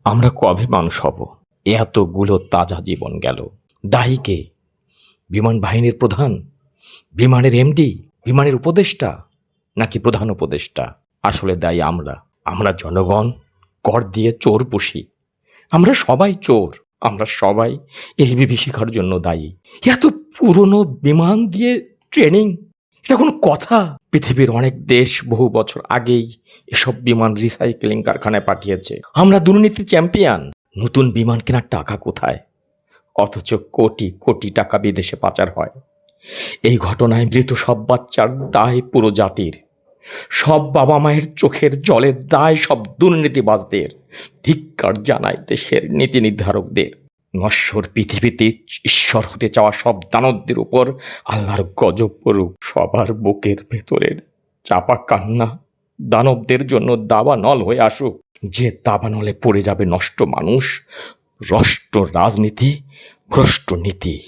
আমরা কবে মানুষ হব? এতগুলো তাজা জীবন গেল। দায়ী কে? বিমান বাহিনীর প্রধান, বিমানের এমডি, বিমানের উপদেষ্টা, নাকি প্রধান উপদেষ্টা? আসলে দায়ী আমরা জনগণ। কর দিয়ে চোর পুষি। আমরা সবাই চোর। আমরা সবাই এই বিভীষিকার জন্য দায়ী। এত পুরনো বিমান দিয়ে ট্রেনিং, এটা কোনো কথা? পৃথিবীর অনেক দেশ বহু বছর আগেই এসব বিমান রিসাইক্লিং কারখানায় পাঠিয়েছে। আমরা দুর্নীতি চ্যাম্পিয়ন। নতুন বিমান কেনার টাকা কোথায়? অথচ কোটি কোটি টাকা বিদেশে পাচার হয়। এই ঘটনায় মৃত সব বাচ্চার দায় পুরো জাতির। সব বাবা মায়ের চোখের জলের দায় সব দুর্নীতিবাজদের। ধিক্কার জানায় দেশের নীতি নির্ধারকদের। নশ্বর পৃথিবীতে ঈশ্বর হতে চাওয়া সব দানবদের উপর আল্লাহর গজব পড়ুক। সবার বুকের ভেতরের চাপা কান্না দানবদের জন্য দাবানল হয়ে আসুক। যে দাবানলে পড়ে যাবে নষ্ট মানুষ, ভ্রষ্ট রাজনীতি, ভ্রষ্ট নীতি।